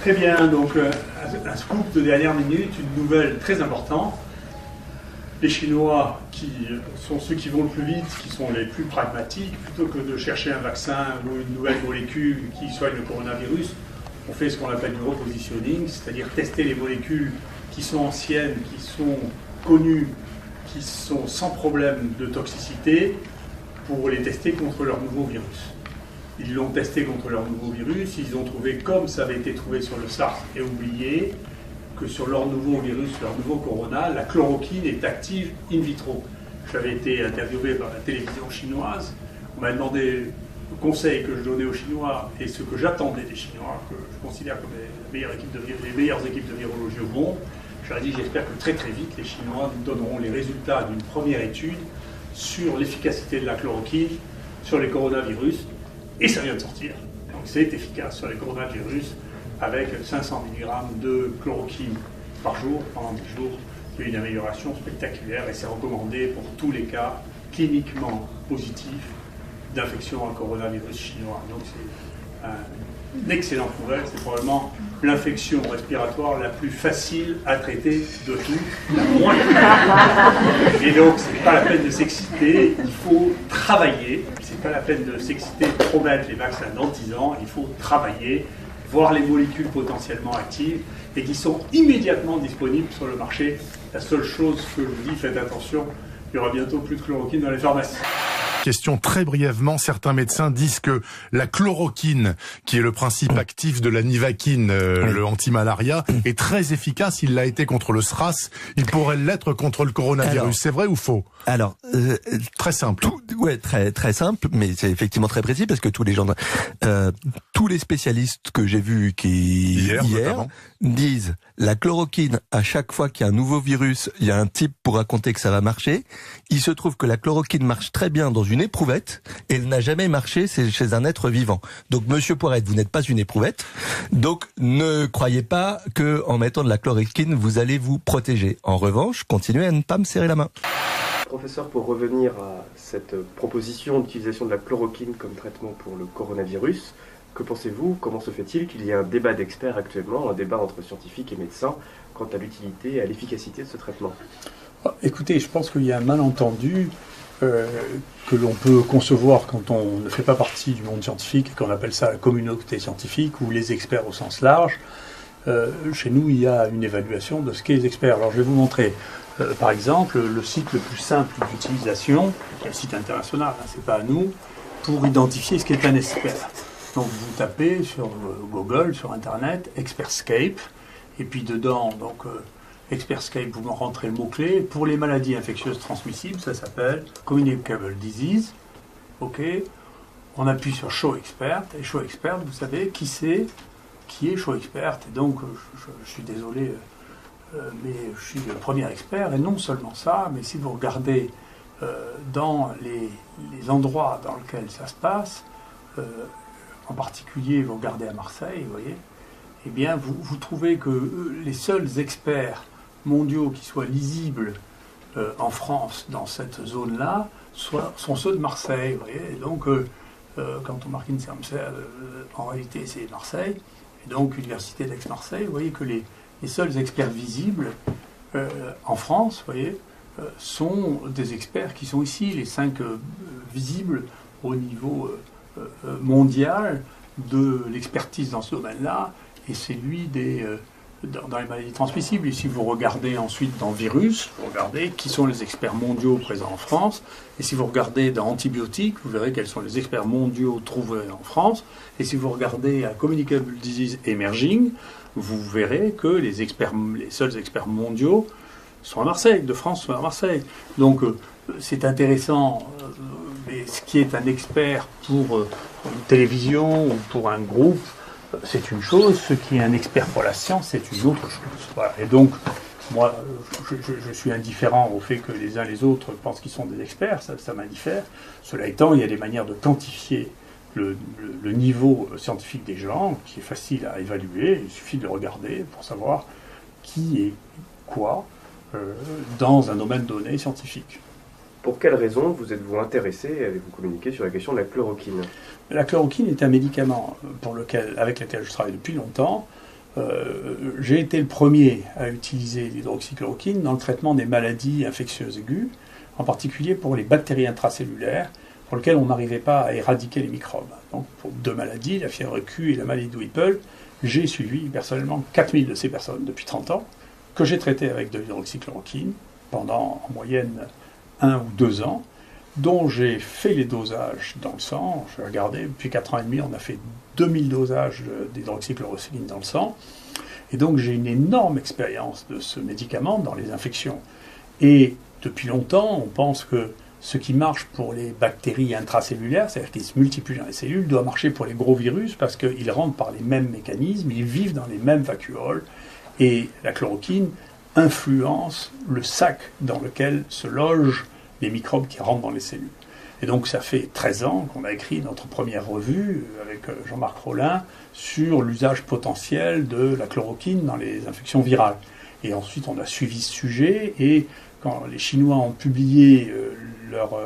Très bien, donc un scoop de dernière minute, une nouvelle très importante. Les Chinois, qui sont ceux qui vont le plus vite, qui sont les plus pragmatiques, plutôt que de chercher un vaccin ou une nouvelle molécule qui soigne le coronavirus, on fait ce qu'on appelle du repositioning, c'est-à-dire tester les molécules qui sont anciennes, qui sont connues, qui sont sans problème de toxicité, pour les tester contre leur nouveau virus. Ils l'ont testé contre leur nouveau virus, ils ont trouvé, comme ça avait été trouvé sur le SARS et oublié, que sur leur nouveau virus, leur nouveau corona, la chloroquine est active in vitro. J'avais été interviewé par la télévision chinoise, on m'a demandé le conseil que je donnais aux Chinois et ce que j'attendais des Chinois, que je considère comme les meilleures équipes de virologie au monde. Je leur ai dit, j'espère que très très vite, les Chinois nous donneront les résultats d'une première étude sur l'efficacité de la chloroquine sur les coronavirus, et ça vient de sortir. Donc c'est efficace sur les coronavirus, avec 500 mg de chloroquine par jour, pendant 10 jours. Il y a une amélioration spectaculaire et c'est recommandé pour tous les cas cliniquement positifs d'infection à coronavirus chinois. Donc c'est une excellente nouvelle, c'est probablement l'infection respiratoire la plus facile à traiter de tout, la moins. Et donc c'est pas la peine de s'exciter, il faut travailler. C'est pas la peine de s'exciter, de promettre les vaccins dans 10 ans, il faut travailler, voir les molécules potentiellement actives et qui sont immédiatement disponibles sur le marché. La seule chose que je vous dis, faites attention, il y aura bientôt plus de chloroquine dans les pharmacies. Question très brièvement, certains médecins disent que la chloroquine, qui est le principe actif de la nivaquine, le anti-malaria, est très efficace. Il l'a été contre le SRAS, il pourrait l'être contre le coronavirus. C'est vrai ou faux? Alors, très simple. Très simple, mais c'est effectivement très précis parce que tous les spécialistes que j'ai vus hier disent la chloroquine, à chaque fois qu'il y a un nouveau virus, il y a un type pour raconter que ça va marcher. Il se trouve que la chloroquine marche très bien dans une éprouvette et elle n'a jamais marché chez un être vivant. Donc, Monsieur Poirette, vous n'êtes pas une éprouvette. Donc, ne croyez pas que en mettant de la chloroquine, vous allez vous protéger. En revanche, continuez à ne pas me serrer la main. Professeur, pour revenir à cette proposition d'utilisation de la chloroquine comme traitement pour le coronavirus, que pensez-vous? Comment se fait-il qu'il y ait un débat d'experts actuellement, un débat entre scientifiques et médecins, quant à l'utilité et à l'efficacité de ce traitement? Écoutez, je pense qu'il y a un malentendu que l'on peut concevoir quand on ne fait pas partie du monde scientifique et qu'on appelle ça la communauté scientifique ou les experts au sens large. Chez nous, il y a une évaluation de ce qu'est les experts. Alors, je vais vous montrer. Par exemple, le site le plus simple d'utilisation, qui est un site international, hein, c'est pas à nous, pour identifier ce qu'est un expert. Donc vous tapez sur Google, sur Internet, Expertscape, et puis dedans, donc Expertscape, vous rentrez le mot-clé. Pour les maladies infectieuses transmissibles, ça s'appelle Communicable Disease. Ok, on appuie sur Show Expert, et Show Expert, vous savez qui c'est, qui est Show Expert, et donc je suis désolé. Mais je suis le premier expert, et non seulement ça, mais si vous regardez dans les endroits dans lesquels ça se passe, en particulier vous regardez à Marseille, vous voyez, eh bien vous trouvez que les seuls experts mondiaux qui soient lisibles en France dans cette zone-là sont ceux de Marseille, vous voyez, et donc quand on marque en réalité c'est Marseille, et donc Université d'Aix-Marseille, vous voyez que les seuls experts visibles en France, vous voyez, sont des experts qui sont ici, les 5 visibles au niveau mondial de l'expertise dans ce domaine-là, et c'est lui dans les maladies transmissibles. Et si vous regardez ensuite dans virus, vous regardez qui sont les experts mondiaux présents en France, et si vous regardez dans antibiotiques, vous verrez quels sont les experts mondiaux trouvés en France, et si vous regardez à Communicable Disease Emerging, vous verrez que les seuls experts mondiaux sont à Marseille, de France sont à Marseille. Donc c'est intéressant, mais ce qui est un expert pour une télévision ou pour un groupe, c'est une chose, ce qui est un expert pour la science, c'est une autre chose. Voilà. Et donc, moi, je suis indifférent au fait que les uns les autres pensent qu'ils sont des experts, ça m'indiffère. Cela étant, il y a des manières de quantifier le niveau scientifique des gens, qui est facile à évaluer. Il suffit de regarder pour savoir qui est quoi dans un domaine donné scientifique. Pour quelles raisons vous êtes-vous intéressé et avez-vous communiqué sur la question de la chloroquine? La chloroquine est un médicament avec lequel je travaille depuis longtemps, J'ai été le premier à utiliser l'hydroxychloroquine dans le traitement des maladies infectieuses aiguës, en particulier pour les bactéries intracellulaires, pour lesquelles on n'arrivait pas à éradiquer les microbes. Donc pour 2 maladies, la fièvre Q et la maladie de Whipple, j'ai suivi personnellement 4000 de ces personnes depuis 30 ans, que j'ai traitées avec de l'hydroxychloroquine pendant en moyenne 1 ou 2 ans, dont j'ai fait les dosages dans le sang. J'ai regardé, depuis 4 ans et demi, on a fait 2000 dosages d'hydroxychloroquine dans le sang. Et donc j'ai une énorme expérience de ce médicament dans les infections. Et depuis longtemps, on pense que ce qui marche pour les bactéries intracellulaires, c'est-à-dire qui se multiplient dans les cellules, doit marcher pour les gros virus parce qu'ils rentrent par les mêmes mécanismes, ils vivent dans les mêmes vacuoles. Et la chloroquine influence le sac dans lequel se logent les microbes qui rentrent dans les cellules. Et donc ça fait 13 ans qu'on a écrit notre première revue avec Jean-Marc Rollin sur l'usage potentiel de la chloroquine dans les infections virales. Et ensuite on a suivi ce sujet, et quand les Chinois ont publié leurs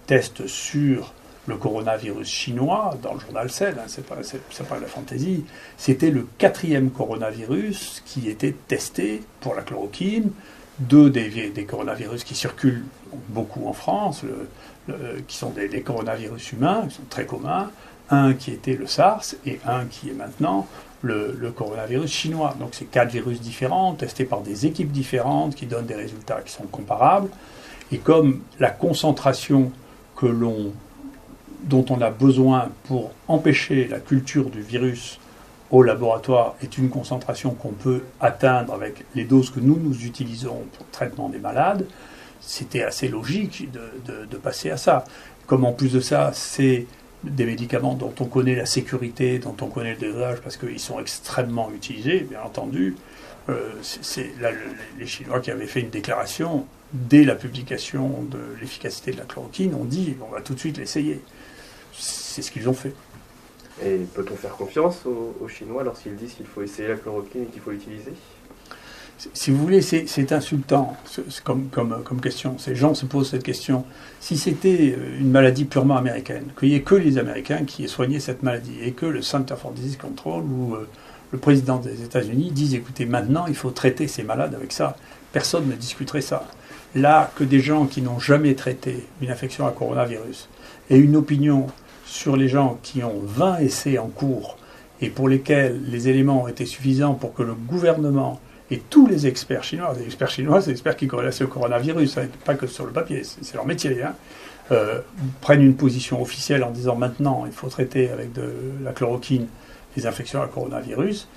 tests sur le coronavirus chinois dans le journal Cell, hein, c'est pas de la fantaisie, c'était le 4e coronavirus qui était testé pour la chloroquine, 2 des coronavirus qui circulent beaucoup en France, qui sont des coronavirus humains, qui sont très communs, un qui était le SARS et un qui est maintenant le coronavirus chinois. Donc c'est 4 virus différents, testés par des équipes différentes, qui donnent des résultats qui sont comparables. Et comme la concentration dont on a besoin pour empêcher la culture du virus au laboratoire est une concentration qu'on peut atteindre avec les doses que nous utilisons pour le traitement des malades, c'était assez logique de passer à ça. Comme en plus de ça, c'est des médicaments dont on connaît la sécurité, dont on connaît le dosage, parce qu'ils sont extrêmement utilisés, bien entendu. C'est les Chinois qui avaient fait une déclaration dès la publication de l'efficacité de la chloroquine, ont dit on va tout de suite l'essayer. C'est ce qu'ils ont fait. Et peut-on faire confiance aux Chinois lorsqu'ils disent qu'il faut essayer la chloroquine et qu'il faut l'utiliser ? Si vous voulez, c'est insultant comme question. Ces gens se posent cette question. Si c'était une maladie purement américaine, qu'il n'y ait que les Américains qui aient soigné cette maladie, et que le Center for Disease Control ou le président des États-Unis disent écoutez, maintenant il faut traiter ces malades avec ça, personne ne discuterait ça. Là, que des gens qui n'ont jamais traité une infection à coronavirus aient une opinion sur les gens qui ont 20 essais en cours et pour lesquels les éléments ont été suffisants pour que le gouvernement et tous les experts chinois, c'est les experts qui connaissent le coronavirus, hein, pas que sur le papier, c'est leur métier, hein, prennent une position officielle en disant maintenant il faut traiter avec de la chloroquine les infections à coronavirus,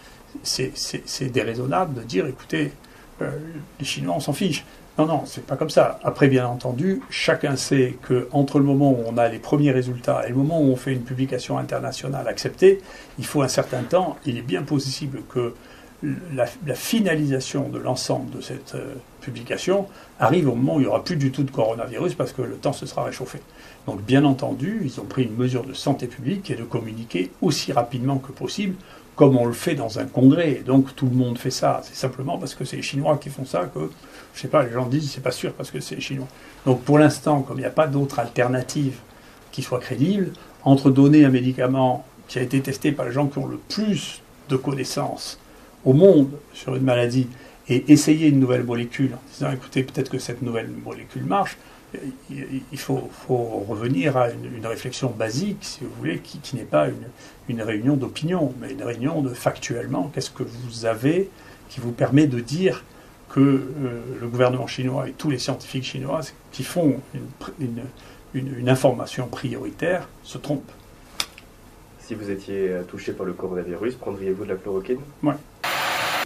c'est déraisonnable de dire écoutez, les Chinois on s'en fiche. Non, c'est pas comme ça. Après, bien entendu, chacun sait qu'entre le moment où on a les premiers résultats et le moment où on fait une publication internationale acceptée, il faut un certain temps. Il est bien possible que la finalisation de l'ensemble de cette publication arrive au moment où il n'y aura plus du tout de coronavirus parce que le temps se sera réchauffé. Donc, bien entendu, ils ont pris une mesure de santé publique qui est de communiquer aussi rapidement que possible, comme on le fait dans un congrès. Donc, tout le monde fait ça. C'est simplement parce que c'est les Chinois qui font ça que, je sais pas, les gens disent c'est pas sûr parce que c'est les Chinois. Donc, pour l'instant, comme il n'y a pas d'autre alternative qui soit crédible, entre donner un médicament qui a été testé par les gens qui ont le plus de connaissances au monde sur une maladie et essayer une nouvelle molécule en disant écoutez, peut-être que cette nouvelle molécule marche, il faut revenir à une réflexion basique, si vous voulez, qui n'est pas une réunion d'opinion, mais une réunion de factuellement, qu'est-ce que vous avez qui vous permet de dire que le gouvernement chinois et tous les scientifiques chinois qui font une information prioritaire se trompent. Si vous étiez touché par le coronavirus, prendriez-vous de la chloroquine ? Oui.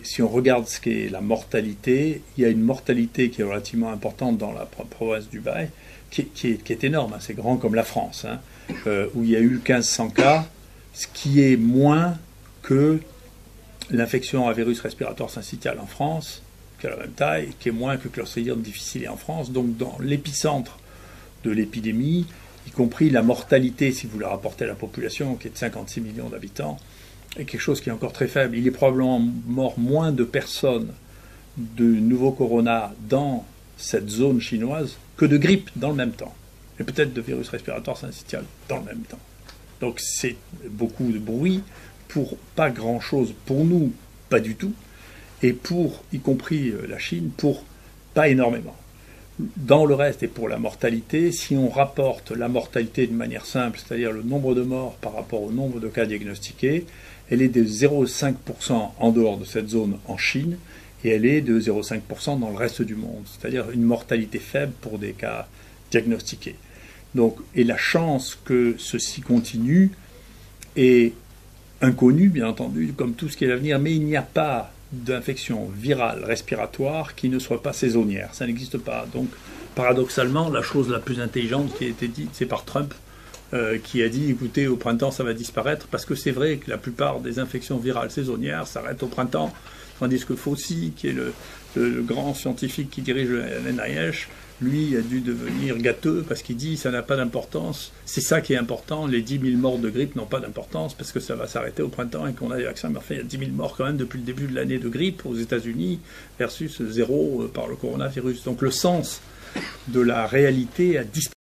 Si on regarde ce qu'est la mortalité, il y a une mortalité qui est relativement importante dans la province d'Hubei, qui est énorme, hein, c'est grand comme la France, hein, où il y a eu 1500 cas, ce qui est moins que l'infection à virus respiratoire syncytial en France, qui a la même taille, qui est moins que Clostridium difficile en France. Donc dans l'épicentre de l'épidémie, y compris la mortalité, si vous la rapportez à la population, qui est de 56 millions d'habitants, est quelque chose qui est encore très faible. Il est probablement mort moins de personnes de nouveau corona dans cette zone chinoise que de grippe dans le même temps. Et peut-être de virus respiratoire syncytial dans le même temps. Donc c'est beaucoup de bruit pour pas grand-chose pour nous pas du tout, et y compris la Chine, pour pas énormément. Dans le reste, et pour la mortalité, si on rapporte la mortalité de manière simple, c'est-à-dire le nombre de morts par rapport au nombre de cas diagnostiqués, elle est de 0,5% en dehors de cette zone en Chine, et elle est de 0,5% dans le reste du monde, c'est-à-dire une mortalité faible pour des cas diagnostiqués. Donc, et la chance que ceci continue est inconnue, bien entendu, comme tout ce qui est à venir, mais il n'y a pas d'infection virale respiratoire qui ne soit pas saisonnière. Ça n'existe pas. Donc, paradoxalement, la chose la plus intelligente qui a été dite, c'est par Trump, qui a dit, écoutez, au printemps, ça va disparaître, parce que c'est vrai que la plupart des infections virales saisonnières s'arrêtent au printemps, tandis que Fauci, qui est le grand scientifique qui dirige le NIH, lui a dû devenir gâteux parce qu'il dit ça n'a pas d'importance. C'est ça qui est important. Les 10 000 morts de grippe n'ont pas d'importance parce que ça va s'arrêter au printemps et qu'on a des vaccins. Mais enfin, il y a 10 000 morts quand même depuis le début de l'année de grippe aux États-Unis versus 0 par le coronavirus. Donc le sens de la réalité a disparu.